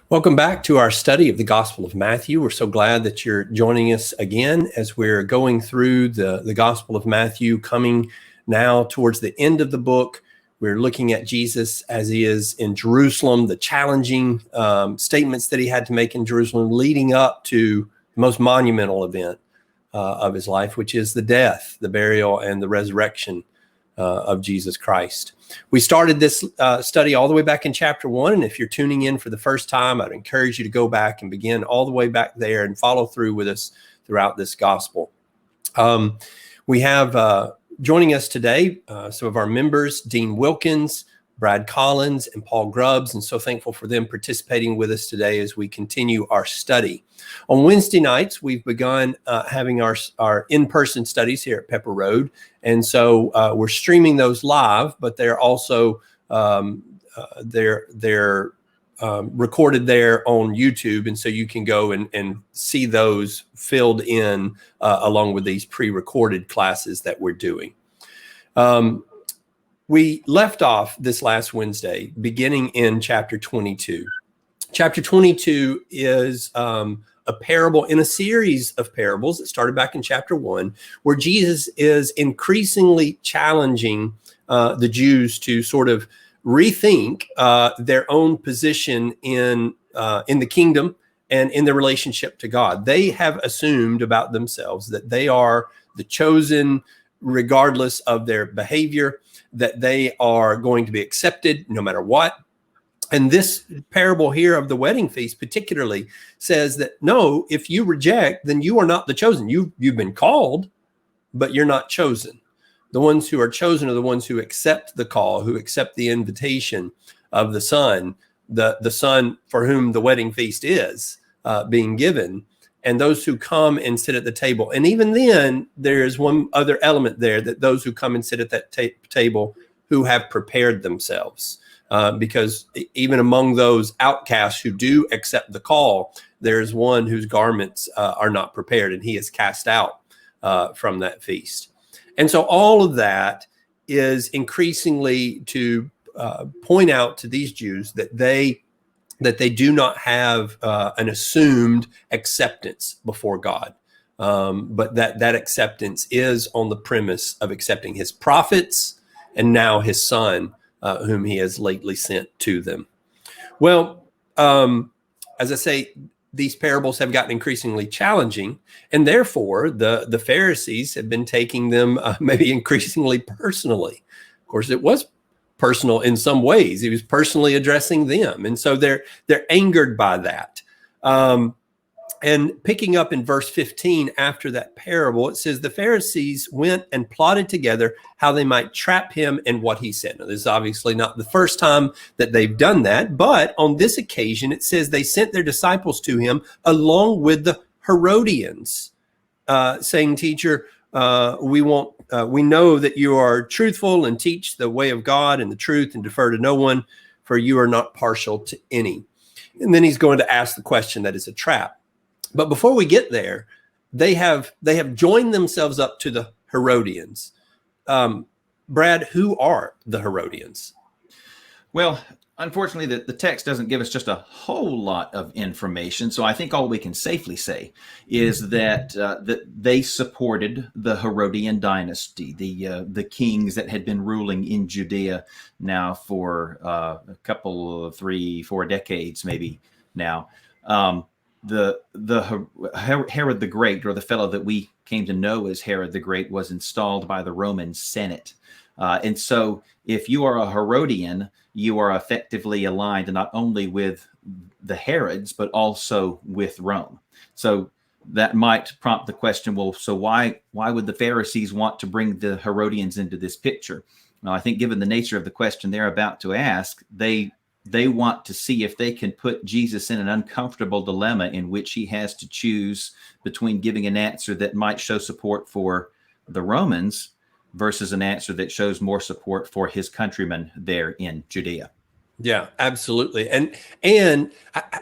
Welcome back to our study of the Gospel of Matthew. We're so glad that you're joining us again as we're going through the Gospel of Matthew, coming now towards the end of the book. We're looking at Jesus as he is in Jerusalem, the challenging statements that he had to make in Jerusalem leading up to the most monumental event of his life, which is the death, the burial, and the resurrection of Jesus Christ. We started this study all the way back in chapter 1, and if you're tuning in for the first time, I'd encourage you to go back and begin all the way back there and follow through with us throughout this gospel. We have joining us today some of our members, Dean Wilkins, Brad Collins, and Paul Grubbs, and so thankful for them participating with us today as we continue our study. On Wednesday nights, we've begun having our in-person studies here at Pepper Road, and so we're streaming those live, but they're also they're recorded there on YouTube, and so you can go and see those filled in along with these pre-recorded classes that we're doing. We left off this last Wednesday, beginning in chapter 22. Chapter 22 is a parable in a series of parables that started back in chapter 1, where Jesus is increasingly challenging the Jews to sort of rethink their own position in the kingdom and in their relationship to God. They have assumed about themselves that they are the chosen, regardless of their behavior, that they are going to be accepted no matter what. And this parable here of the wedding feast particularly says that, no, if you reject, then you are not the chosen. You've been called, but you're not chosen. The ones who are chosen are the ones who accept the call, who accept the invitation of the Son, the Son for whom the wedding feast is being given, and those who come and sit at the table. And even then, there is one other element there, that those who come and sit at that table who have prepared themselves. Because even among those outcasts who do accept the call, there's one whose garments are not prepared, and he is cast out from that feast. And so all of that is increasingly to point out to these Jews that they do not have an assumed acceptance before God, but that acceptance is on the premise of accepting his prophets and now his Son, whom he has lately sent to them. Well, as I say, these parables have gotten increasingly challenging, and therefore the Pharisees have been taking them maybe increasingly personally. Of course, it was personal in some ways. He was personally addressing them, and so they're angered by that. And picking up in verse 15 after that parable, it says the Pharisees went and plotted together how they might trap him in what he said. Now, this is obviously not the first time that they've done that, but on this occasion, it says they sent their disciples to him along with the Herodians, saying, "Teacher, we know that you are truthful and teach the way of God and the truth and defer to no one, for you are not partial to any." And then he's going to ask the question that is a trap. But before we get there, they have joined themselves up to the Herodians. Brad, who are the Herodians? Well, unfortunately, the text doesn't give us just a whole lot of information. So I think all we can safely say is that they supported the Herodian dynasty, the kings that had been ruling in Judea now for a couple of 3-4 decades, maybe now. Herod the Great, or the fellow that we came to know as Herod the Great, was installed by the Roman Senate. And so if you are a Herodian, you are effectively aligned not only with the Herods, but also with Rome. So that might prompt the question, well, so why would the Pharisees want to bring the Herodians into this picture? Well, I think given the nature of the question they're about to ask, they want to see if they can put Jesus in an uncomfortable dilemma in which he has to choose between giving an answer that might show support for the Romans versus an answer that shows more support for his countrymen there in Judea. Yeah, absolutely. And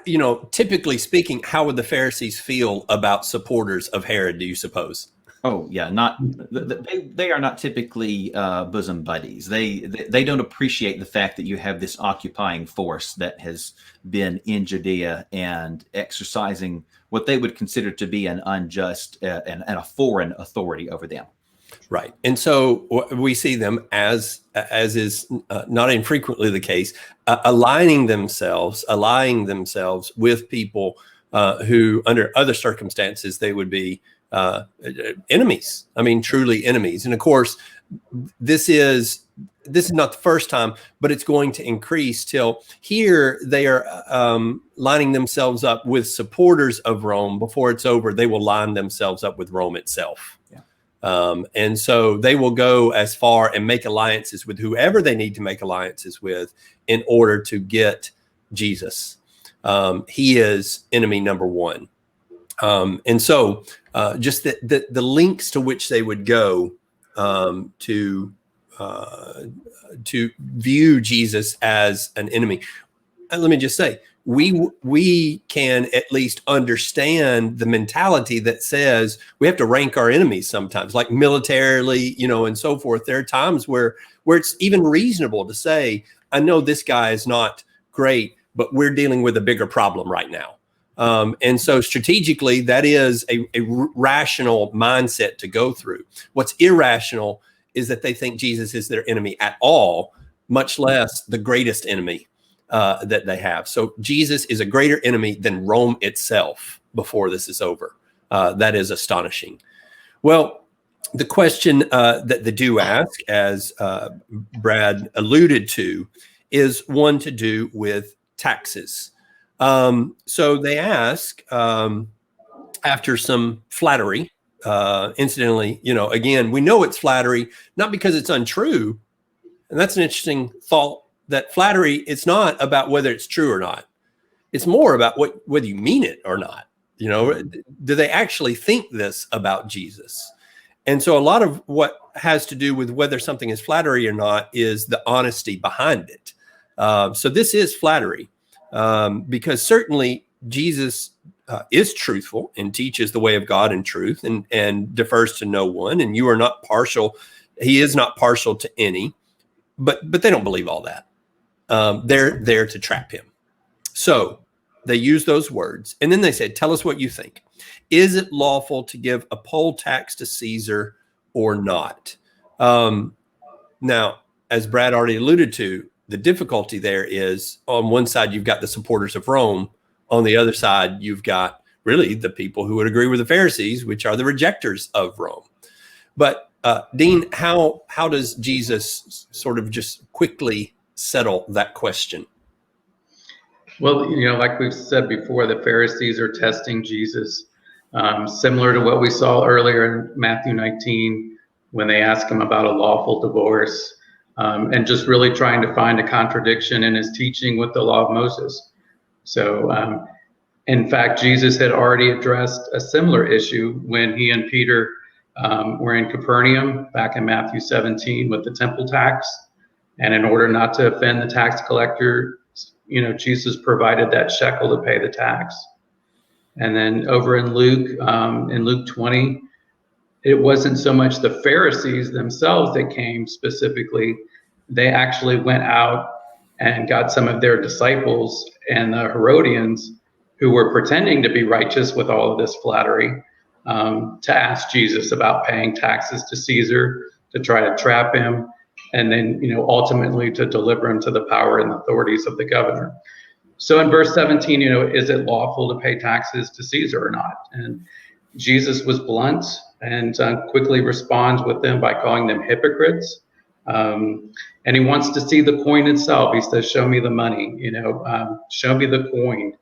you know, typically speaking, how would the Pharisees feel about supporters of Herod, do you suppose? Oh yeah, not they are not typically bosom buddies. They don't appreciate the fact that you have this occupying force that has been in Judea and exercising what they would consider to be an unjust and a foreign authority over them. Right. And so we see them as is not infrequently the case, aligning themselves with people who under other circumstances, they would be enemies. I mean, truly enemies. And of course, this is not the first time, but it's going to increase till here they are lining themselves up with supporters of Rome. Before it's over, they will line themselves up with Rome itself. And so they will go as far and make alliances with whoever they need to make alliances with in order to get Jesus. He is enemy number one. And so just the links to which they would go to view Jesus as an enemy. And let me just say, we can at least understand the mentality that says we have to rank our enemies sometimes, like militarily, and so forth. There are times where it's even reasonable to say, I know this guy is not great, but we're dealing with a bigger problem right now. And so strategically, that is a rational mindset to go through. What's irrational is that they think Jesus is their enemy at all, much less the greatest enemy that they have. So Jesus is a greater enemy than Rome itself before this is over. That is astonishing. Well, the question that they do ask, as Brad alluded to, is one to do with taxes. So they ask, after some flattery, incidentally, again, we know it's flattery, not because it's untrue. And that's an interesting thought, that flattery, it's not about whether it's true or not. It's more about whether you mean it or not. Do they actually think this about Jesus? And so a lot of what has to do with whether something is flattery or not is the honesty behind it. So this is flattery, because certainly Jesus is truthful and teaches the way of God in truth and defers to no one. And you are not partial. He is not partial to any, but they don't believe all that. They're there to trap him. So they use those words. And then they said, tell us what you think. Is it lawful to give a poll tax to Caesar or not? Now, as Brad already alluded to, the difficulty there is on one side, you've got the supporters of Rome. On the other side, you've got really the people who would agree with the Pharisees, which are the rejectors of Rome. But Dean, how does Jesus sort of just quickly settle that question? Well, like we've said before, the Pharisees are testing Jesus, similar to what we saw earlier in Matthew 19, when they ask him about a lawful divorce, and just really trying to find a contradiction in his teaching with the law of Moses. So, in fact, Jesus had already addressed a similar issue when he and Peter were in Capernaum back in Matthew 17 with the temple tax. And in order not to offend the tax collector, Jesus provided that shekel to pay the tax. And then over in Luke 20, it wasn't so much the Pharisees themselves that came specifically. They actually went out and got some of their disciples and the Herodians, who were pretending to be righteous with all of this flattery, to ask Jesus about paying taxes to Caesar, to try to trap him, and then, ultimately to deliver him to the power and authorities of the governor. So in verse 17, is it lawful to pay taxes to Caesar or not? And Jesus was blunt and quickly responds with them by calling them hypocrites. And he wants to see the coin itself. He says, show me the money, show me the coin.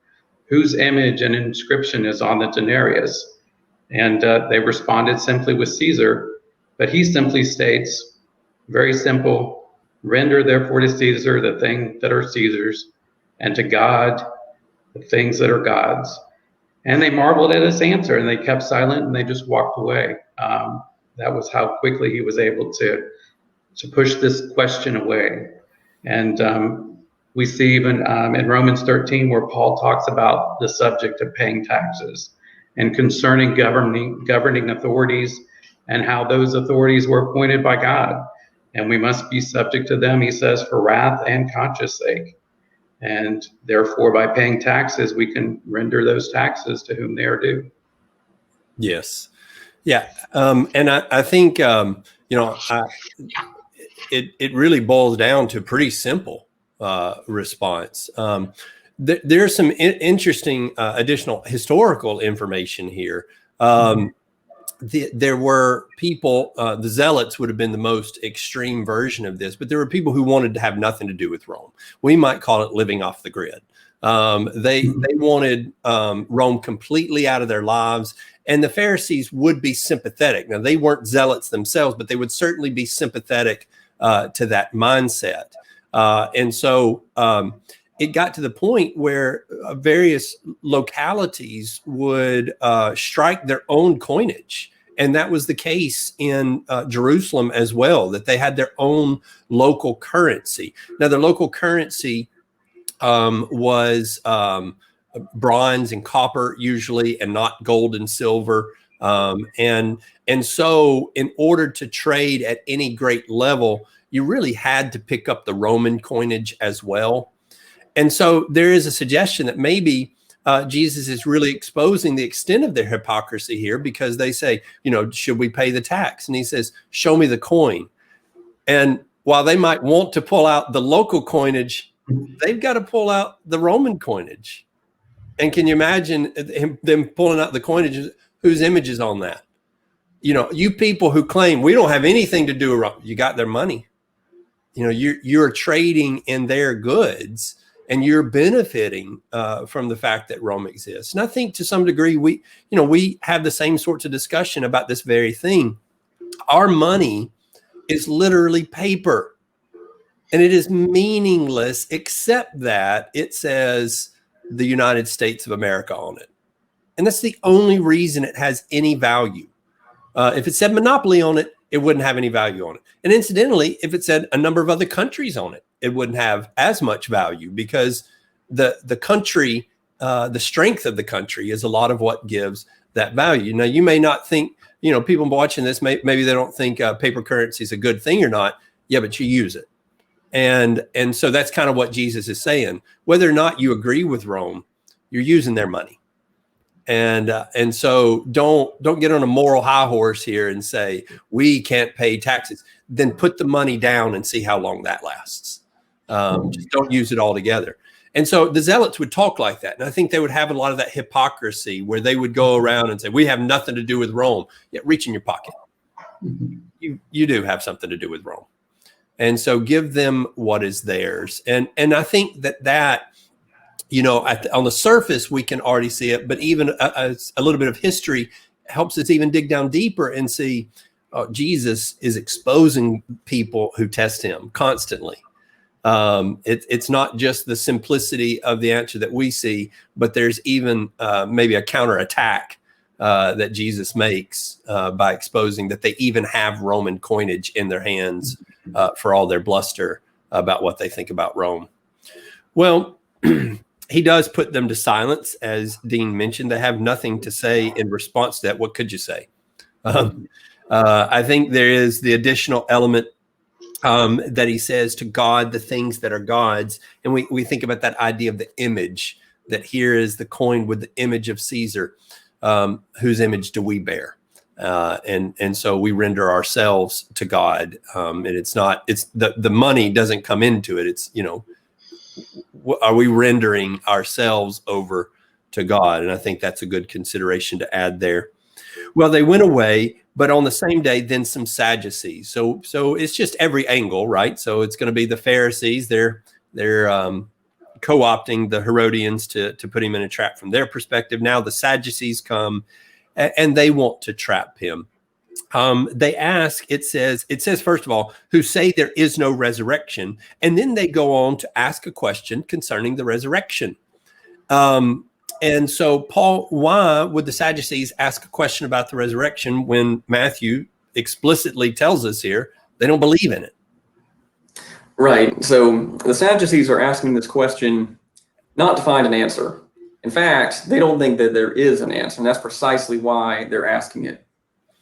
Whose image and inscription is on the denarius? And they responded simply with Caesar. But he simply states, very simple, render therefore to Caesar the things that are Caesar's, and to God the things that are God's. And they marveled at his answer, and they kept silent, and they just walked away. That was how quickly he was able to push this question away. And we see even in Romans 13, where Paul talks about the subject of paying taxes and concerning governing authorities and how those authorities were appointed by God. And we must be subject to them, he says, for wrath and conscience sake. And therefore, by paying taxes, we can render those taxes to whom they are due. Yes. Yeah. And I think, it really boils down to a pretty simple response. There's some interesting additional historical information here. There were people, the Zealots would have been the most extreme version of this, but there were people who wanted to have nothing to do with Rome. We might call it living off the grid. They wanted Rome completely out of their lives, and the Pharisees would be sympathetic. Now, they weren't zealots themselves, but they would certainly be sympathetic to that mindset. And so it got to the point where various localities would strike their own coinage. And that was the case in Jerusalem as well, that they had their own local currency. Now, their local currency was bronze and copper usually, and not gold and silver. And so in order to trade at any great level, you really had to pick up the Roman coinage as well. And so there is a suggestion that maybe Jesus is really exposing the extent of their hypocrisy here, because they say, should we pay the tax? And he says, show me the coin. And while they might want to pull out the local coinage, they've got to pull out the Roman coinage. And can you imagine them pulling out the coinage? Whose image is on that? You people who claim we don't have anything to do with Rome, you got their money. You're trading in their goods, and you're benefiting from the fact that Rome exists. And I think to some degree, we have the same sorts of discussion about this very thing. Our money is literally paper, and it is meaningless except that it says the United States of America on it. And that's the only reason it has any value. If it said monopoly on it, it wouldn't have any value on it. And incidentally, if it said a number of other countries on it, it wouldn't have as much value, because the country, the strength of the country is a lot of what gives that value. Now, you may not think, people watching this, maybe they don't think paper currency is a good thing or not. Yeah, but you use it. And so that's kind of what Jesus is saying. Whether or not you agree with Rome, you're using their money. And so don't get on a moral high horse here and say we can't pay taxes. Then put the money down and see how long that lasts. Just don't use it all together. And so the Zealots would talk like that. And I think they would have a lot of that hypocrisy where they would go around and say, we have nothing to do with Rome. Yet reach in your pocket. You do have something to do with Rome. And so give them what is theirs. And I think that on the surface, we can already see it, but even a little bit of history helps us even dig down deeper and see Jesus is exposing people who test him constantly. It's not just the simplicity of the answer that we see, but there's even maybe a counterattack that Jesus makes by exposing that they even have Roman coinage in their hands for all their bluster about what they think about Rome. Well, he does put them to silence, as Dean mentioned. They have nothing to say in response to that. What could you say? I think there is the additional element that he says to God the things that are God's. And we think about that idea of the image, that here is the coin with the image of Caesar. Whose image do we bear? And so we render ourselves to God. And it's the money doesn't come into it. It's, are we rendering ourselves over to God? And I think that's a good consideration to add there. Well, they went away, but on the same day, then some Sadducees. So it's just every angle, right? So it's going to be the Pharisees. They're co-opting the Herodians to put him in a trap from their perspective. Now the Sadducees come and they want to trap him. They ask, it says, first of all, who say there is no resurrection. And then they go on to ask a question concerning the resurrection. And so, Paul, why would the Sadducees ask a question about the resurrection when Matthew explicitly tells us here they don't believe in it? Right. So the Sadducees are asking this question not to find an answer. In fact, they don't think that there is an answer, and that's precisely why they're asking it.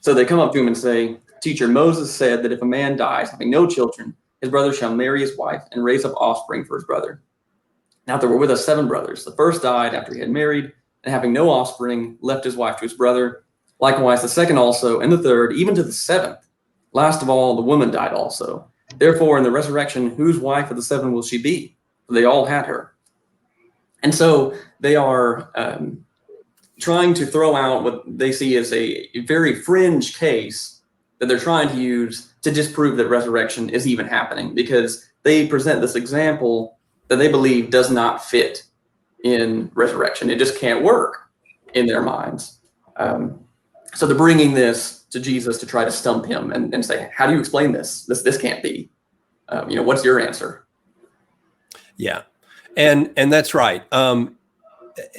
So they come up to him and say, "Teacher, Moses said that if a man dies having no children, his brother shall marry his wife and raise up offspring for his brother. Now there were with us 7 brothers. The first died after he had married, and having no offspring, left his wife to his brother. Likewise the second also, and the third, even to the 7th. Last of all, the woman died also. Therefore, in the resurrection, whose wife of the 7 will she be? For they all had her." And so they are trying to throw out what they see as a very fringe case that they're trying to use to disprove that resurrection is even happening, because they present this example that they believe does not fit in resurrection. It just can't work in their minds. So they're bringing this to Jesus to try to stump him and say, "How do you explain this? This can't be. What's your answer?" Yeah, and that's right.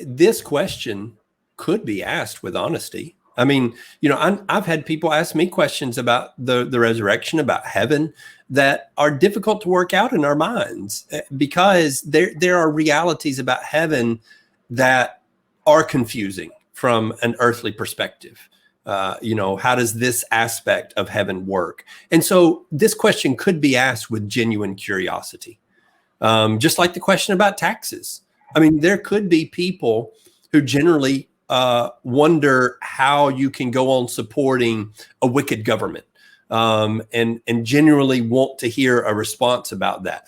This question could be asked with honesty. I mean, I've had people ask me questions about the resurrection, about heaven, that are difficult to work out in our minds, because there are realities about heaven that are confusing from an earthly perspective. How does this aspect of heaven work? And so this question could be asked with genuine curiosity, just like the question about taxes. I mean, there could be people who generally wonder how you can go on supporting a wicked government, and generally want to hear a response about that.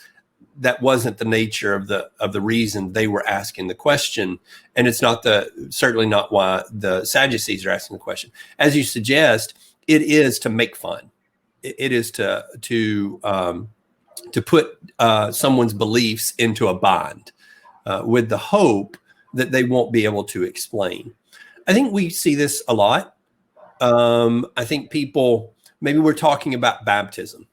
That wasn't the nature of the reason they were asking the question, and it's certainly not why the Sadducees are asking the question. As you suggest, it is to make fun. It is to put someone's beliefs into a bind, with the hope that they won't be able to explain. I think we see this a lot. I think people, maybe we're talking about baptism.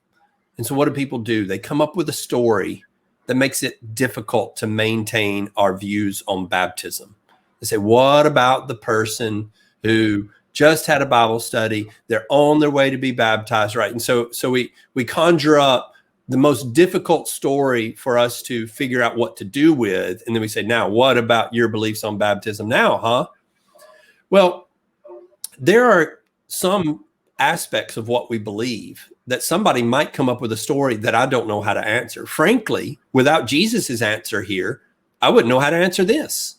And so what do people do? They come up with a story that makes it difficult to maintain our views on baptism. They say, what about the person who just had a Bible study? They're on their way to be baptized, right? And so we conjure up the most difficult story for us to figure out what to do with. And then we say, now, what about your beliefs on baptism now, huh? Well, there are some aspects of what we believe that somebody might come up with a story that I don't know how to answer. Frankly, without Jesus's answer here, I wouldn't know how to answer this.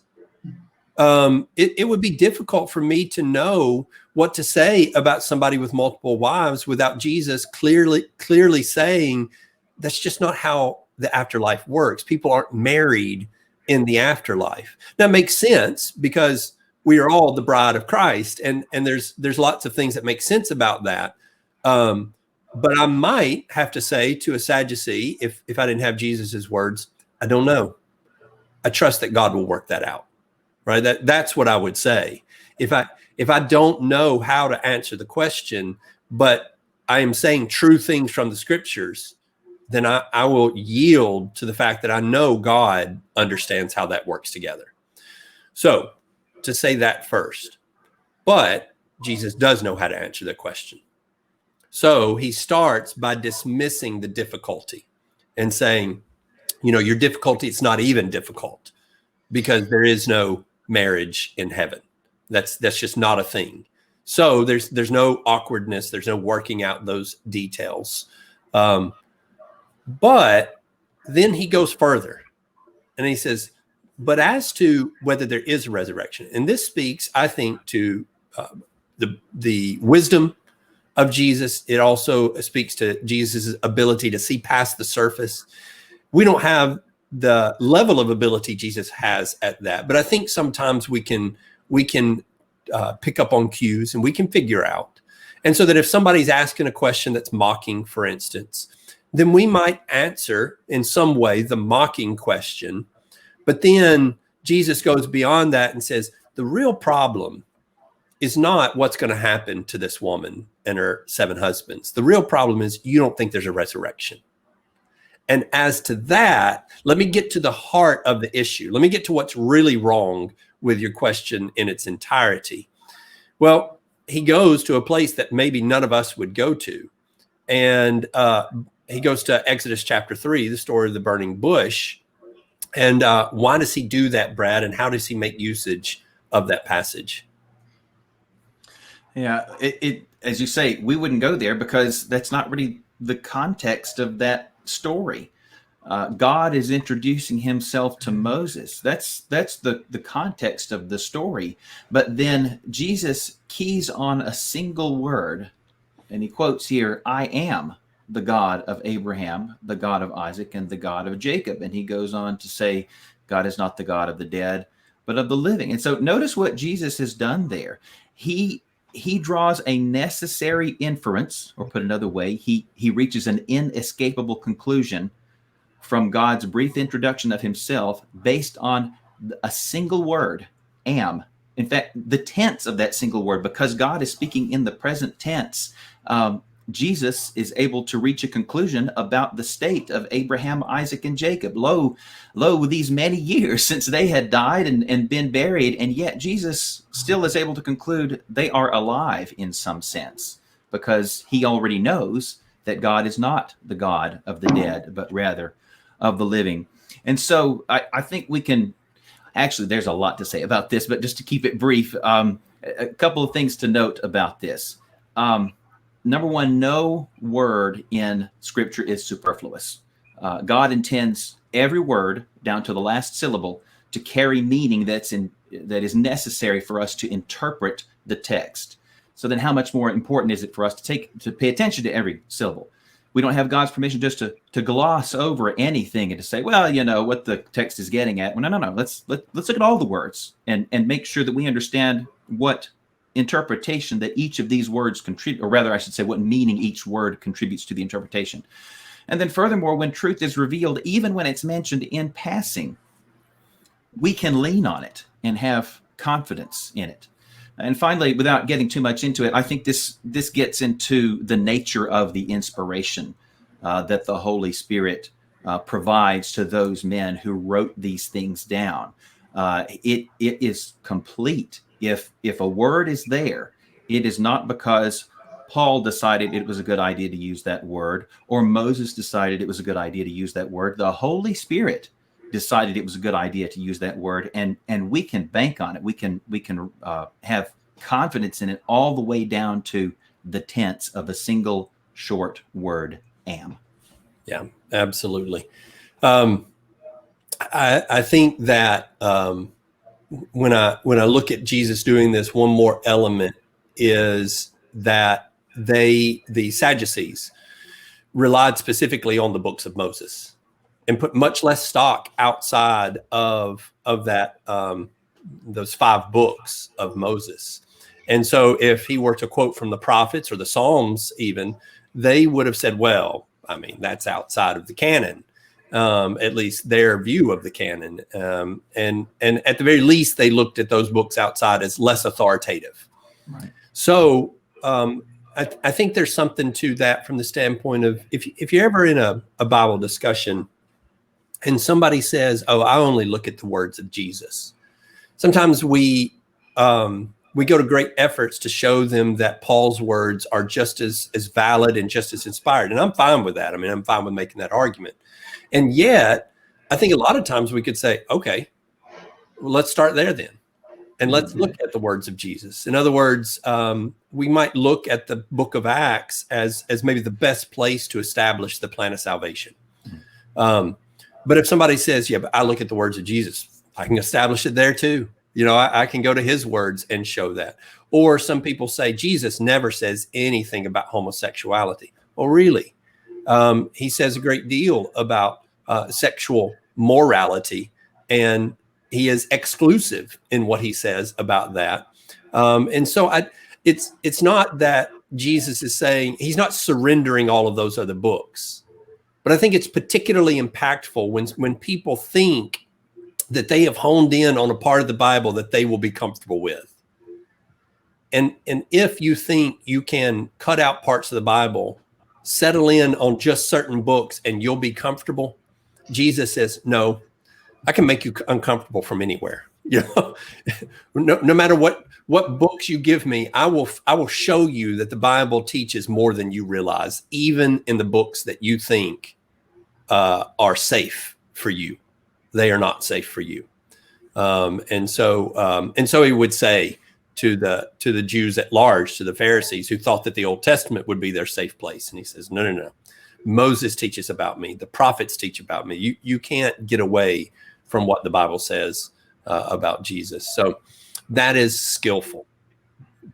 It would be difficult for me to know what to say about somebody with multiple wives without Jesus clearly saying that's just not how the afterlife works. People aren't married in the afterlife. That makes sense because we are all the bride of Christ, and there's lots of things that make sense about that. But I might have to say to a Sadducee, if I didn't have Jesus's words, I don't know. I trust that God will work that out, right? That's what I would say. If I don't know how to answer the question, but I am saying true things from the scriptures, then I will yield to the fact that I know God understands how that works together. So to say that first, but Jesus does know how to answer the question. So he starts by dismissing the difficulty and saying, your difficulty, it's not even difficult because there is no marriage in heaven. That's just not a thing. So there's no awkwardness. There's no working out those details. But then he goes further and he says, but as to whether there is a resurrection, and this speaks, I think, to the wisdom of Jesus. It also speaks to Jesus' ability to see past the surface. We don't have the level of ability Jesus has at that, but I think sometimes we can pick up on cues and we can figure out. And so that if somebody's asking a question that's mocking, for instance, then we might answer in some way the mocking question. But then Jesus goes beyond that and says, the real problem is not what's going to happen to this woman and her 7 husbands. The real problem is you don't think there's a resurrection. And as to that, let me get to the heart of the issue. Let me get to what's really wrong with your question in its entirety. Well, he goes to a place that maybe none of us would go to. And he goes to Exodus chapter 3, the story of the burning bush. And why does he do that, Brad? And how does he make usage of that passage? Yeah, it as you say, we wouldn't go there because that's not really the context of that story. God is introducing himself to Moses. That's the context of the story. But then Jesus keys on a single word, and he quotes here, "I am the God of Abraham, the God of Isaac, and the God of Jacob." And he goes on to say, God is not the God of the dead, but of the living. And so notice what Jesus has done there. He draws a necessary inference, or put another way, he reaches an inescapable conclusion from God's brief introduction of himself based on a single word, am. In fact, the tense of that single word, because God is speaking in the present tense, Jesus is able to reach a conclusion about the state of Abraham, Isaac, and Jacob. Lo, these many years since they had died and been buried, and yet Jesus still is able to conclude they are alive in some sense, because he already knows that God is not the God of the dead, but rather of the living. And so I think we can, actually, there's a lot to say about this, but just to keep it brief, a couple of things to note about this. Number one, no word in Scripture is superfluous. God intends every word down to the last syllable to carry meaning that is necessary for us to interpret the text. So then, how much more important is it for us to pay attention to every syllable? We don't have God's permission just to gloss over anything and to say, well, you know what the text is getting at. Well, no. Let's look at all the words and make sure that we understand what interpretation that each of these words contribute, or rather, I should say, what meaning each word contributes to the interpretation. And then furthermore, when truth is revealed, even when it's mentioned in passing, we can lean on it and have confidence in it. And finally, without getting too much into it, I think this gets into the nature of the inspiration that the Holy Spirit provides to those men who wrote these things down. It is complete. If a word is there, it is not because Paul decided it was a good idea to use that word, or Moses decided it was a good idea to use that word. The Holy Spirit decided it was a good idea to use that word, and we can bank on it. We can have confidence in it all the way down to the tense of a single short word, am. Yeah, absolutely. I think that when I look at Jesus doing this, one more element is that the Sadducees relied specifically on the books of Moses and put much less stock outside of that those 5 books of Moses. And so if he were to quote from the prophets or the Psalms even, they would have said, well, I mean, that's outside of the canon, at least their view of the canon. And at the very least, they looked at those books outside as less authoritative. Right. So I think there's something to that from the standpoint of if you're ever in a Bible discussion and somebody says, oh, I only look at the words of Jesus. Sometimes we go to great efforts to show them that Paul's words are just as valid and just as inspired. And I'm fine with that. I mean, I'm fine with making that argument. And yet, I think a lot of times we could say, okay, well, let's start there then. And let's look at the words of Jesus. In other words, we might look at the book of Acts as maybe the best place to establish the plan of salvation. But if somebody says, yeah, but I look at the words of Jesus, I can establish it there too. You know, I can go to his words and show that. Or some people say Jesus never says anything about homosexuality. Well, really? He says a great deal about sexual morality, and he is exclusive in what he says about that. And so it's not that Jesus is saying, he's not surrendering all of those other books. But I think it's particularly impactful when people think that they have honed in on a part of the Bible that they will be comfortable with. And if you think you can cut out parts of the Bible, settle in on just certain books, and you'll be comfortable, Jesus says, no, I can make you uncomfortable from anywhere. You know, no matter what books you give me, I will show you that the Bible teaches more than you realize, even in the books that you think are safe for you. They are not safe for you. And so he would say to the Jews at large, to the Pharisees who thought that the Old Testament would be their safe place. And he says, no, no, no. Moses teaches about me. The prophets teach about me. You can't get away from what the Bible says about Jesus. So that is skillful,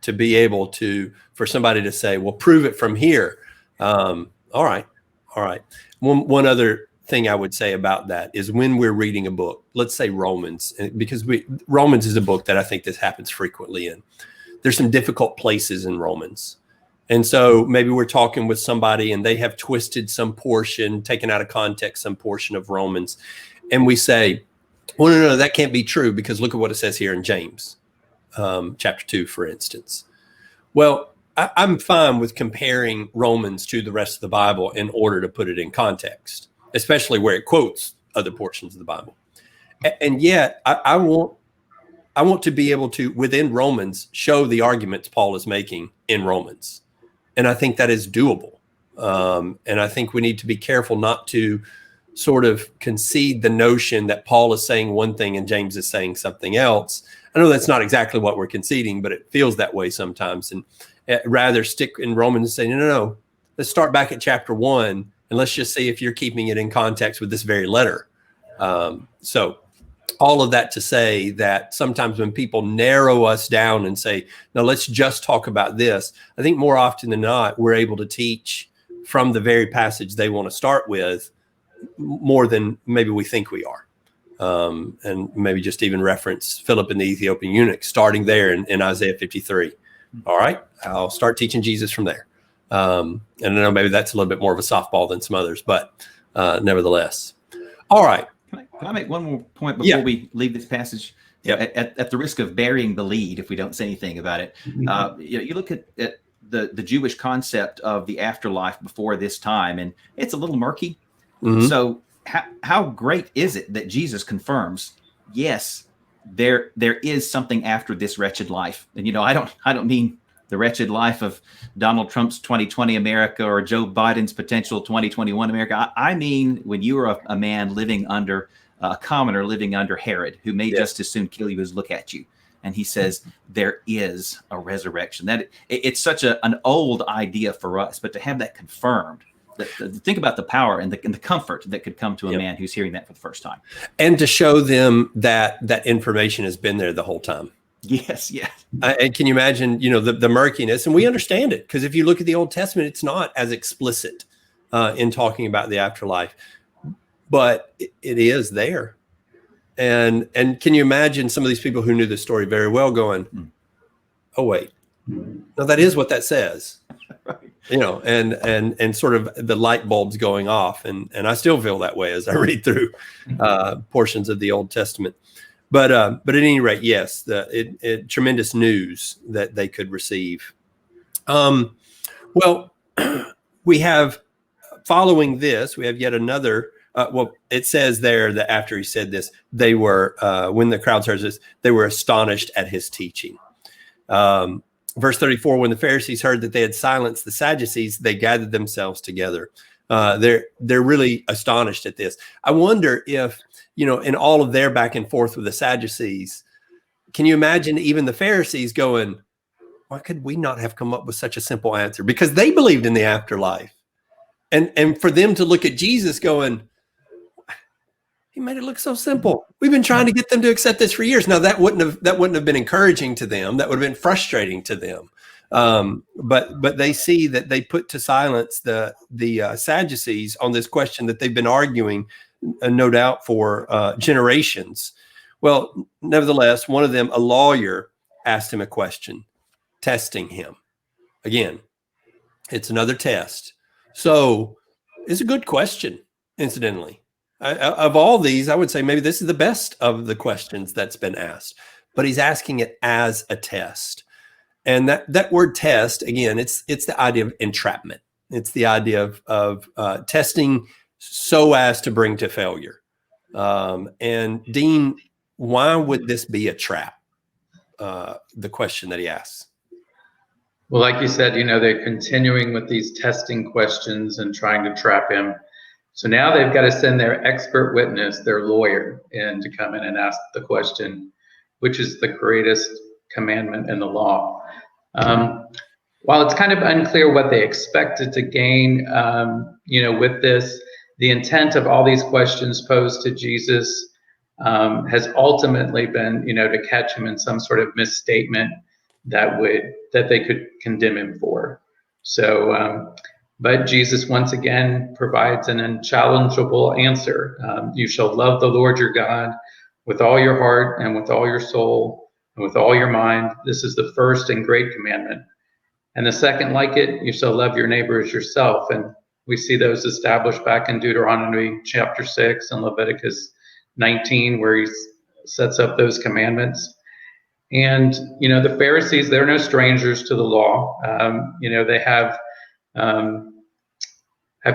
to be able to, for somebody to say, well, prove it from here. All right. One other thing I would say about that is when we're reading a book, let's say Romans, because Romans is a book that I think this happens frequently in. There's some difficult places in Romans. And so maybe we're talking with somebody and they have twisted some portion, taken out of context, some portion of Romans. And we say, well, no, that can't be true because look at what it says here in James, chapter 2, for instance. Well, I'm fine with comparing Romans to the rest of the Bible in order to put it in context, especially where it quotes other portions of the Bible. And yet I want to be able to, within Romans, show the arguments Paul is making in Romans. And I think that is doable. And I think we need to be careful not to sort of concede the notion that Paul is saying one thing and James is saying something else. I know that's not exactly what we're conceding, but it feels that way sometimes. And rather stick in Romans and say, no, let's start back at chapter 1 and let's just see if you're keeping it in context with this very letter. So all of that to say that sometimes when people narrow us down and say, no, let's just talk about this, I think more often than not, we're able to teach from the very passage they want to start with more than maybe we think we are. And maybe just even reference Philip and the Ethiopian eunuch, starting there in Isaiah 53. All right, I'll start teaching Jesus from there. And I know maybe that's a little bit more of a softball than some others, but nevertheless. All right. Can I make one more point before we leave this passage? Yep. At the risk of burying the lead, if we don't say anything about it, you look at the Jewish concept of the afterlife before this time, and it's a little murky. Mm-hmm. So how great is it that Jesus confirms, yes, there is something after this wretched life? And I don't mean the wretched life of Donald Trump's 2020 America or Joe Biden's potential 2021 America. I mean, when you are a man living under a commoner living under Herod, who may just as soon kill you as look at you. And he says, there is a resurrection. That it's such an old idea for us, but to have that confirmed, think about the power and the comfort that could come to a man who's hearing that for the first time. And to show them that information has been there the whole time. Yes. And can you imagine, the murkiness? And we understand it because if you look at the Old Testament, it's not as explicit in talking about the afterlife, but it is there. And can you imagine some of these people who knew the story very well going, oh, wait, no, that is what that says, right. And sort of the light bulbs going off. And I still feel that way as I read through portions of the Old Testament. But at any rate, yes, tremendous news that they could receive. Well, we have, following this, we have yet another. It says there that after he said this, they were, when the crowd heard this, they were astonished at his teaching. Verse 34, when the Pharisees heard that they had silenced the Sadducees, they gathered themselves together. They're really astonished at this. I wonder if, in all of their back and forth with the Sadducees, can you imagine even the Pharisees going, why could we not have come up with such a simple answer? Because they believed in the afterlife. And for them to look at Jesus going, he made it look so simple. We've been trying to get them to accept this for years. Now that wouldn't have been encouraging to them. That would have been frustrating to them. But they see that they put to silence the Sadducees on this question that they've been arguing, no doubt, for generations. Well, nevertheless, one of them, a lawyer, asked him a question, testing him. Again, it's another test. So it's a good question, incidentally. Of all these, I would say maybe this is the best of the questions that's been asked, but he's asking it as a test. And that word test, again, it's the idea of entrapment. It's the idea of testing so as to bring to failure. And Dean, why would this be a trap? The question that he asks. Well, like you said, they're continuing with these testing questions and trying to trap him. So now they've got to send their expert witness, their lawyer, in to come in and ask the question, which is the greatest commandment in the law. While it's kind of unclear what they expected to gain, with this, the intent of all these questions posed to Jesus has ultimately been, to catch him in some sort of misstatement that they could condemn him for. So, but Jesus once again provides an unchallengeable answer. You shall love the Lord your God with all your heart and with all your soul and with all your mind. This is the first and great commandment. And the second like it, you shall love your neighbor as yourself. And we see those established back in Deuteronomy chapter 6 and Leviticus 19, where he sets up those commandments. And, the Pharisees, they're no strangers to the law. They have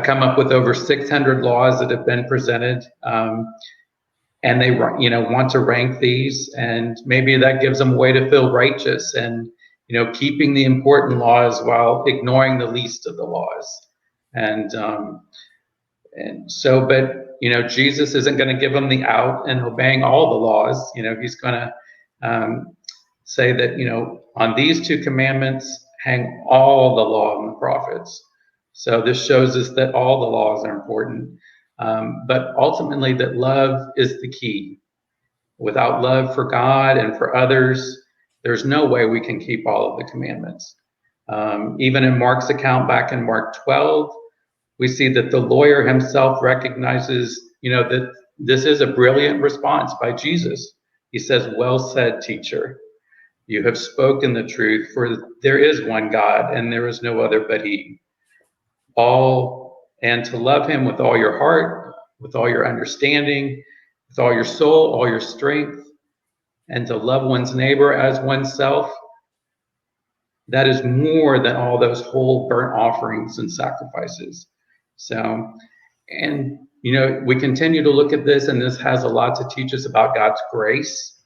come up with over 600 laws that have been presented. And they, want to rank these, and maybe that gives them a way to feel righteous and, keeping the important laws while ignoring the least of the laws. And so, but, Jesus isn't going to give them the out and obeying all the laws. He's going to say that, on these two commandments hang all the law and the prophets. So this shows us that all the laws are important, but ultimately that love is the key. Without love for God and for others, there's no way we can keep all of the commandments. Even in Mark's account back in Mark 12, we see that the lawyer himself recognizes, that this is a brilliant response by Jesus. He says, "Well said, teacher. You have spoken the truth, for there is one God, and there is no other but He. And to love Him with all your heart, with all your understanding, with all your soul, all your strength, and to love one's neighbor as oneself, that is more than all those whole burnt offerings and sacrifices." So, and, we continue to look at this, and this has a lot to teach us about God's grace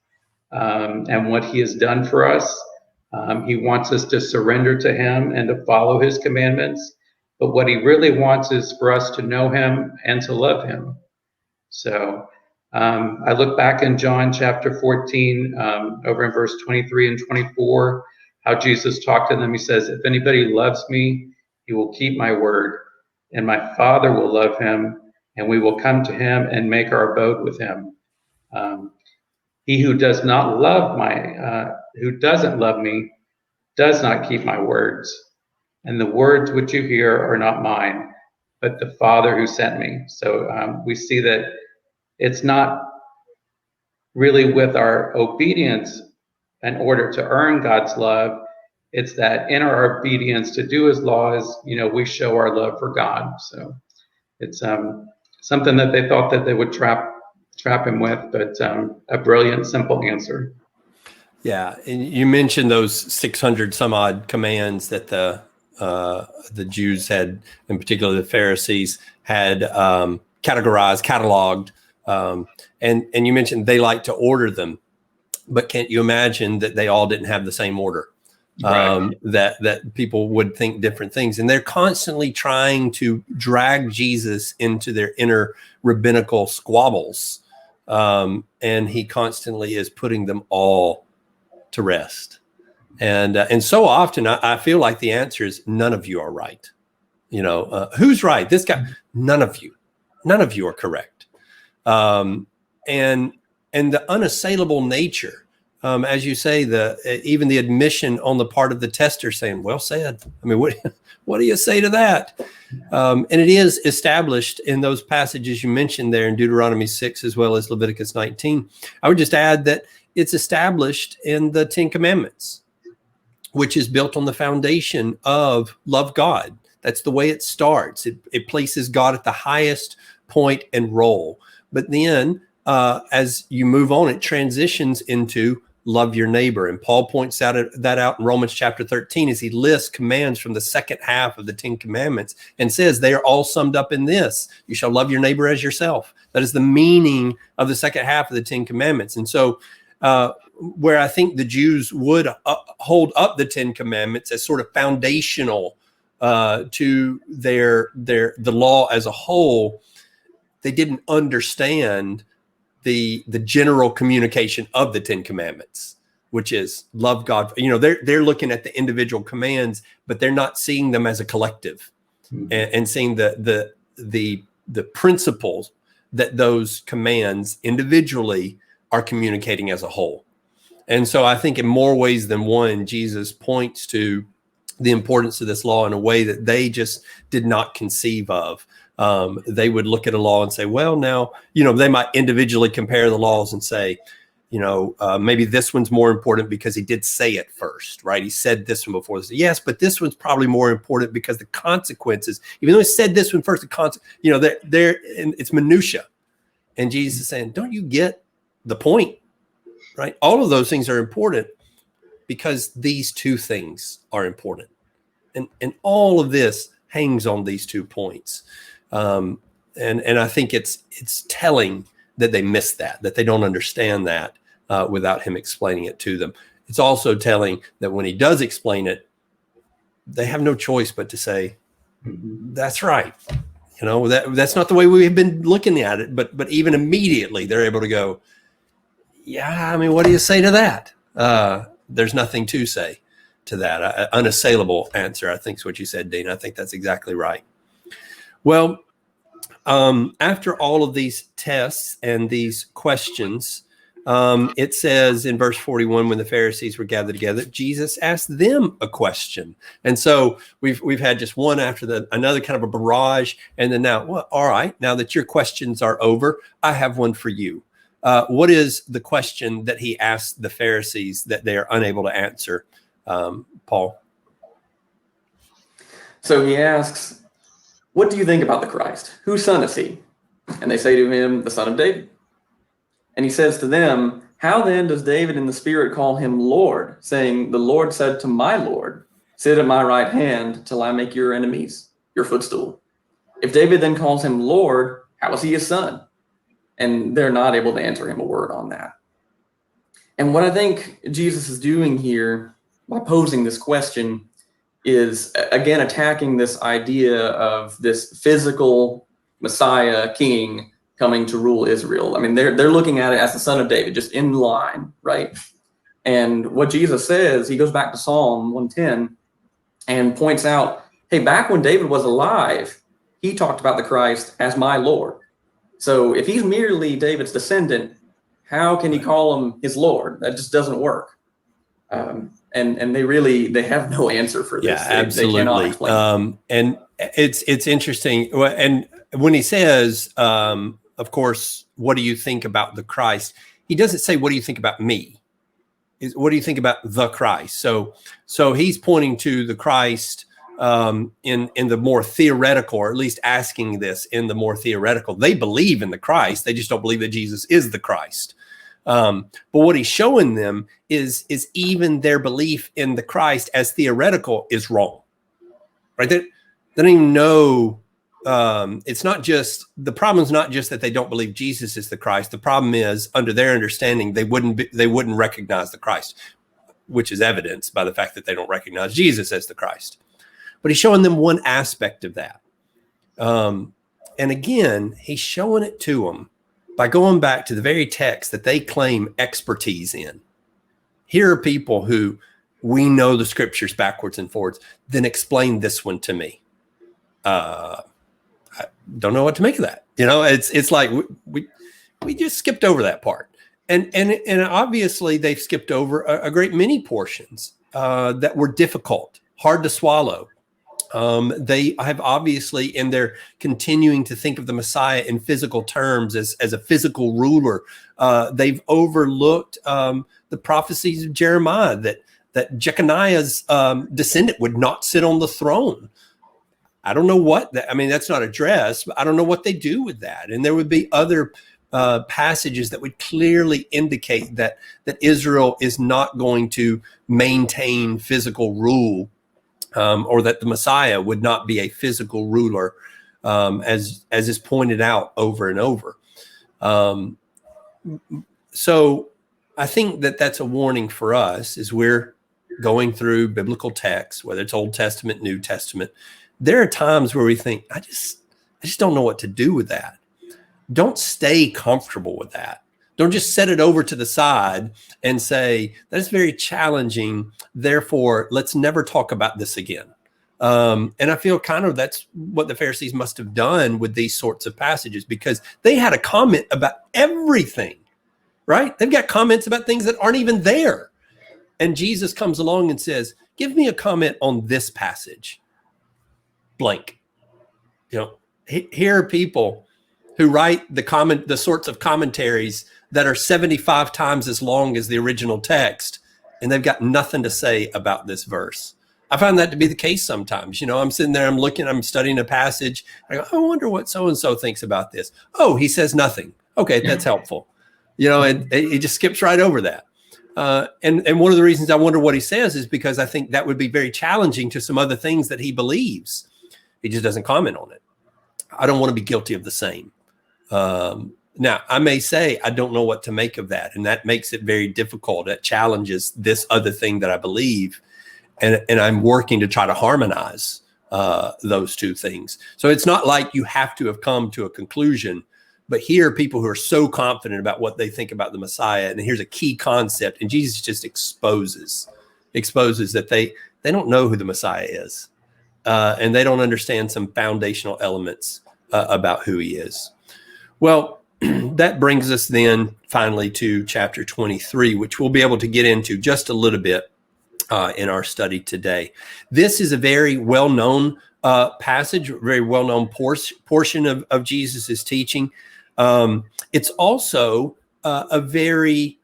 and what He has done for us. He wants us to surrender to Him and to follow His commandments. But what He really wants is for us to know Him and to love Him. So I look back in John chapter 14, over in verse 23 and 24, how Jesus talked to them. He says, "If anybody loves me, he will keep my word, and my Father will love him, and we will come to him and make our abode with him. He who doesn't love me does not keep my words. And the words which you hear are not mine, but the Father who sent me." So we see that it's not really with our obedience in order to earn God's love. It's that in our obedience to do His laws, we show our love for God. So it's something that they thought that they would trap Him with, but a brilliant, simple answer. Yeah, and you mentioned those 600 some odd commands that the Jews had, in particular the Pharisees, had cataloged, and you mentioned they like to order them, but can't you imagine that they all didn't have the same order? Right. That people would think different things, and they're constantly trying to drag Jesus into their inner rabbinical squabbles, and He constantly is putting them all to rest. And so often I feel like the answer is none of you are right. Who's right? This guy. None of you are correct. And the unassailable nature, as you say, even the admission on the part of the tester saying, "Well said." I mean, what do you say to that? And it is established in those passages you mentioned there in Deuteronomy 6 as well as Leviticus 19. I would just add that it's established in the Ten Commandments, which is built on the foundation of love God. That's the way it starts. It places God at the highest point and role. But then as you move on, it transitions into love your neighbor. And Paul points that out in Romans chapter 13 as he lists commands from the second half of the Ten Commandments and says they are all summed up in this: you shall love your neighbor as yourself. That is the meaning of the second half of the Ten Commandments. And so where I think the Jews would hold up the Ten Commandments as sort of foundational to the law as a whole, they didn't understand the general communication of the Ten Commandments. which is love God. You know, they're looking at the individual commands, but they're not seeing them as a collective, and seeing the principles that those commands individually are communicating as a whole. And so I think in more ways than one, Jesus points to the importance of this law in a way that they just did not conceive of. They would look at a law and say, well, now, you know, they might individually compare the laws and say, you know, maybe this one's more important because he did say it first, right? He said this one before. Yes, but this one's probably more important because the consequences, even though he said this one first, you know, it's minutia. And Jesus is saying, don't you get the point, right? All of those things are important because these two things are important. And all of this hangs on these 2 points. And I think it's telling that they miss that they don't understand that without him explaining it to them. It's also telling that when he does explain it, they have no choice but to say, that's right. You know, that's not the way we have been looking at it. But even immediately they're able to go, yeah, I mean, what do you say to that? There's nothing to say to that. Unassailable answer, I think is what you said, Dean. I think that's exactly right. Well, after all of these tests and these questions, it says in verse 41, when the Pharisees were gathered together, Jesus asked them a question. And so we've had just one after another, kind of a barrage. And then now, well, all right, now that your questions are over, I have one for you. What is the question that he asked the Pharisees that they are unable to answer, Paul? So he asks, what do you think about the Christ? Whose son is he? And they say to him, the son of David. And he says to them, how then does David in the Spirit call him Lord, saying, the Lord said to my Lord, sit at my right hand till I make your enemies your footstool. If David then calls him Lord, how is he his son? And they're not able to answer him a word on that. And what I think Jesus is doing here by posing this question is, again, attacking this idea of this physical Messiah king coming to rule Israel. I mean, they're looking at it as the son of David, just in line, right? And what Jesus says, he goes back to Psalm 110 and points out, hey, back when David was alive, he talked about the Christ as my Lord. So if he's merely David's descendant, how can he call him his Lord? That just doesn't work. And they have no answer for this. Yeah, absolutely. They cannot explain. And it's interesting. And when he says, of course, what do you think about the Christ? He doesn't say, what do you think about me? What do you think about the Christ? So he's pointing to the Christ in the more theoretical, or at least asking this in the more theoretical. They believe in the Christ. They just don't believe that Jesus is the Christ. But what he's showing them is even their belief in the Christ as theoretical is wrong, right? They don't even know. It's not just, the problem is not just that they don't believe Jesus is the Christ. The problem is, under their understanding, they wouldn't recognize the Christ, which is evidenced by the fact that they don't recognize Jesus as the Christ. But he's showing them one aspect of that. And again, he's showing it to them by going back to the very text that they claim expertise in. Here are people who, we know the scriptures backwards and forwards, then explain this one to me. I don't know what to make of that. You know, it's like we just skipped over that part. And obviously they've skipped over a great many portions that were difficult, hard to swallow. They have obviously, in their continuing to think of the Messiah in physical terms as a physical ruler, they've overlooked the prophecies of Jeremiah that Jeconiah's descendant would not sit on the throne. I don't know what that, I mean, that's not addressed, but I don't know what they do with that. And there would be other passages that would clearly indicate that Israel is not going to maintain physical rule. Or that the Messiah would not be a physical ruler, as is pointed out over and over. So I think that's a warning for us as we're going through biblical texts, whether it's Old Testament, New Testament. There are times where we think, I just don't know what to do with that. Don't stay comfortable with that. Don't just set it over to the side and say, that's very challenging. Therefore, let's never talk about this again. And I feel kind of that's what the Pharisees must have done with these sorts of passages, because they had a comment about everything, right? They've got comments about things that aren't even there. And Jesus comes along and says, give me a comment on this passage. Blank. You know, here are people who write the sorts of commentaries that are 75 times as long as the original text, and they've got nothing to say about this verse. I find that to be the case sometimes. You know, I'm sitting there, I'm studying a passage. I go, I wonder what so-and-so thinks about this. Oh, he says nothing. Okay, that's helpful. You know, and he just skips right over that. And one of the reasons I wonder what he says is because I think that would be very challenging to some other things that he believes. He just doesn't comment on it. I don't want to be guilty of the same. Now, I may say I don't know what to make of that, and that makes it very difficult. It challenges this other thing that I believe, and I'm working to try to harmonize those two things. So it's not like you have to have come to a conclusion, but here are people who are so confident about what they think about the Messiah, and here's a key concept, and Jesus just exposes that they don't know who the Messiah is, and they don't understand some foundational elements about who he is. Well, that brings us then finally to chapter 23, which we'll be able to get into just a little bit in our study today. This is a very well-known passage, very well-known portion of Jesus's teaching. It's also a very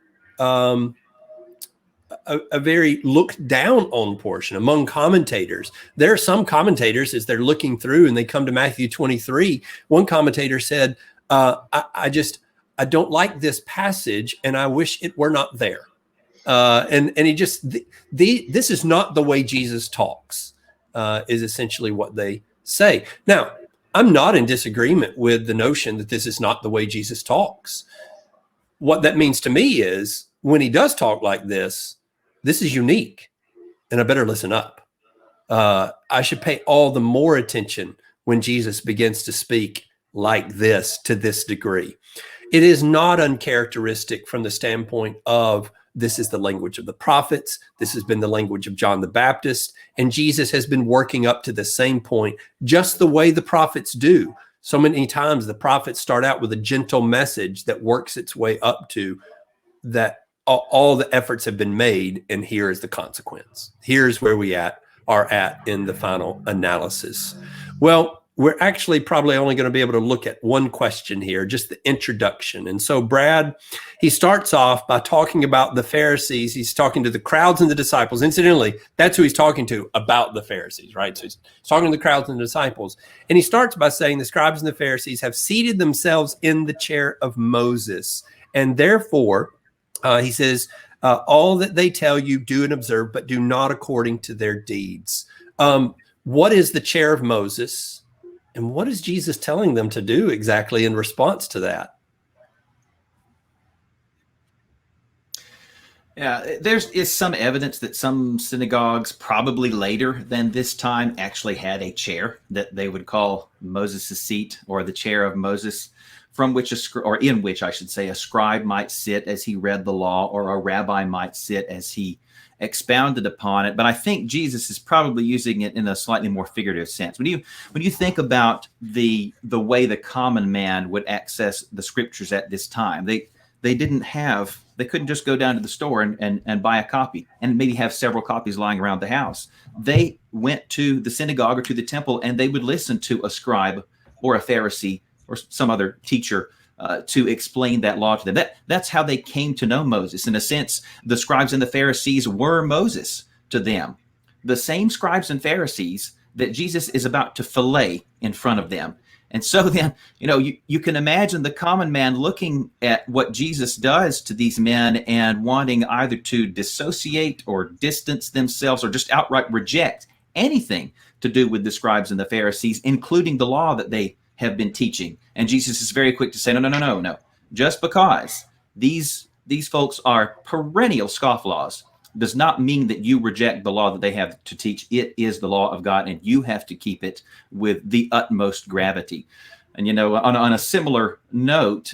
looked down on portion among commentators. There are some commentators, as they're looking through and they come to Matthew 23, one commentator said, I don't like this passage and I wish it were not there. And he just, this is not the way Jesus talks, is essentially what they say. Now, I'm not in disagreement with the notion that this is not the way Jesus talks. What that means to me is when he does talk like this is unique and I better listen up. I should pay all the more attention when Jesus begins to speak like this to this degree. It is not uncharacteristic from the standpoint of this is the language of the prophets. This has been the language of John the Baptist. And Jesus has been working up to the same point, just the way the prophets do. So many times the prophets start out with a gentle message that works its way up to that all the efforts have been made, and here is the consequence. Here's where we are at in the final analysis. Well, we're actually probably only going to be able to look at one question here, just the introduction. And so Brad, he starts off by talking about the Pharisees. He's talking to the crowds and the disciples. Incidentally, that's who he's talking to about the Pharisees, right? So he's talking to the crowds and the disciples. And he starts by saying the scribes and the Pharisees have seated themselves in the chair of Moses. And therefore, he says, all that they tell you, do and observe, but do not according to their deeds. What is the chair of Moses? And what is Jesus telling them to do exactly in response to that? Yeah, is some evidence that some synagogues probably later than this time actually had a chair that they would call Moses' seat, or the chair of Moses, from which in which I should say a scribe might sit as he read the law, or a rabbi might sit as he expounded upon it. But I think Jesus is probably using it in a slightly more figurative sense. When you think about the way the common man would access the scriptures at this time, they couldn't just go down to the store and buy a copy and maybe have several copies lying around the house. They went to the synagogue or to the temple, and they would listen to a scribe or a Pharisee or some other teacher to explain that law to them. That's how they came to know Moses. In a sense, the scribes and the Pharisees were Moses to them. The same scribes and Pharisees that Jesus is about to fillet in front of them. And so then, you can imagine the common man looking at what Jesus does to these men and wanting either to dissociate or distance themselves or just outright reject anything to do with the scribes and the Pharisees, including the law that they have been teaching. And Jesus is very quick to say, no. Just because these folks are perennial scofflaws does not mean that you reject the law that they have to teach. It is the law of God, and you have to keep it with the utmost gravity. And, on a similar note,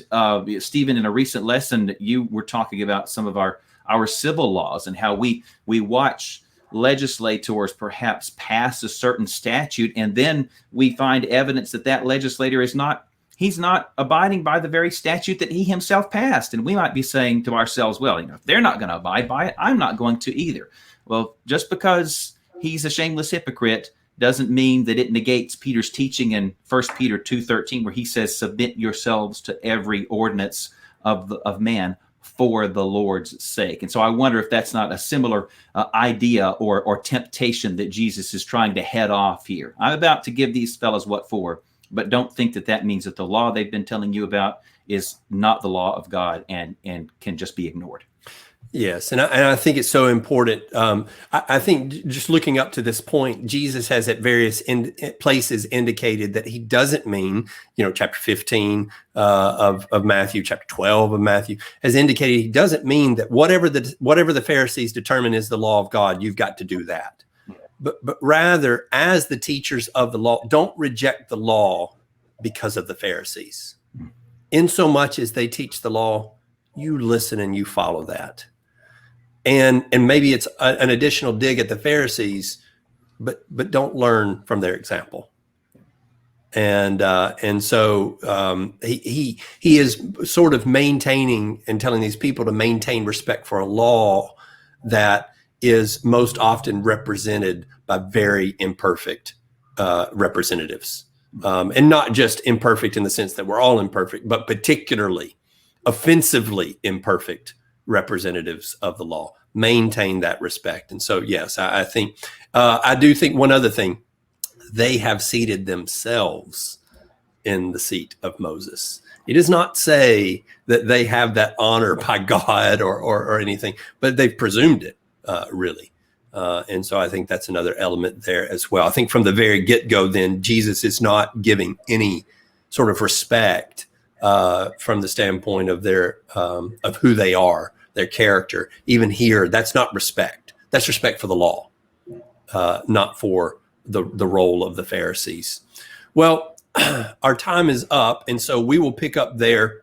Stephen, in a recent lesson, you were talking about some of our civil laws and how we watch legislators perhaps pass a certain statute, and then we find evidence that legislator he's not abiding by the very statute that he himself passed. And we might be saying to ourselves, well, if they're not going to abide by it, I'm not going to either. Well, just because he's a shameless hypocrite doesn't mean that it negates Peter's teaching in 1 Peter 2:13, where he says, submit yourselves to every ordinance of man for the Lord's sake. And so I wonder if that's not a similar idea or temptation that Jesus is trying to head off here. I'm about to give these fellows what for, but don't think that means that the law they've been telling you about is not the law of God and can just be ignored. Yes, and I think it's so important. I think just looking up to this point, Jesus has at various places indicated that he doesn't mean, chapter 15 of Matthew, chapter 12 of Matthew, has indicated he doesn't mean that whatever the Pharisees determine is the law of God, you've got to do that. But rather, as the teachers of the law, don't reject the law because of the Pharisees. In so much as they teach the law, you listen and you follow that. And maybe it's an additional dig at the Pharisees, but don't learn from their example. And so he is sort of maintaining and telling these people to maintain respect for a law that is most often represented by very imperfect representatives, and not just imperfect in the sense that we're all imperfect, but particularly offensively imperfect representatives of the law. Maintain that respect. And so, yes, I think I do think one other thing, they have seated themselves in the seat of Moses. It does not say that they have that honor by God or anything, but they've presumed it, really. And so I think that's another element there as well. I think from the very get-go, then, Jesus is not giving any sort of respect from the standpoint of of who they are, their character. Even here, that's not respect. That's respect for the law, not for the role of the Pharisees. Well, our time is up, and so we will pick up there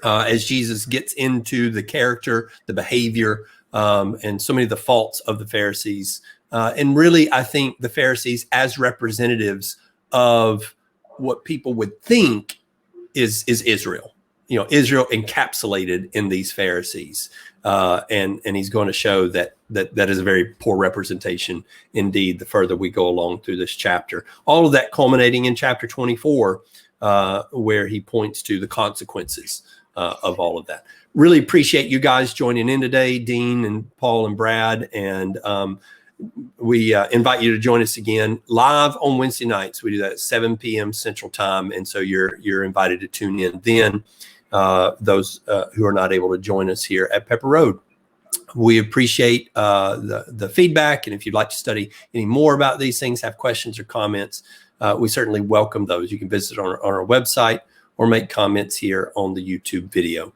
as Jesus gets into the character, the behavior, and so many of the faults of the Pharisees. And really, I think the Pharisees as representatives of what people would think is Israel. Israel encapsulated in these Pharisees. And he's going to show that is a very poor representation indeed, the further we go along through this chapter. All of that culminating in chapter 24, where he points to the consequences of all of that. Really appreciate you guys joining in today, Dean and Paul and Brad. And we invite you to join us again live on Wednesday nights. We do that at 7 p.m. Central Time. And so you're invited to tune in then. Those who are not able to join us here at Pepper Road. We appreciate the feedback. And if you'd like to study any more about these things, have questions or comments, we certainly welcome those. You can visit on our website or make comments here on the YouTube video.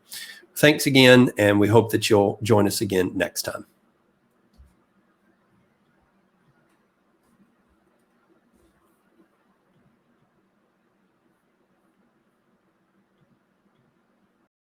Thanks again, and we hope that you'll join us again next time.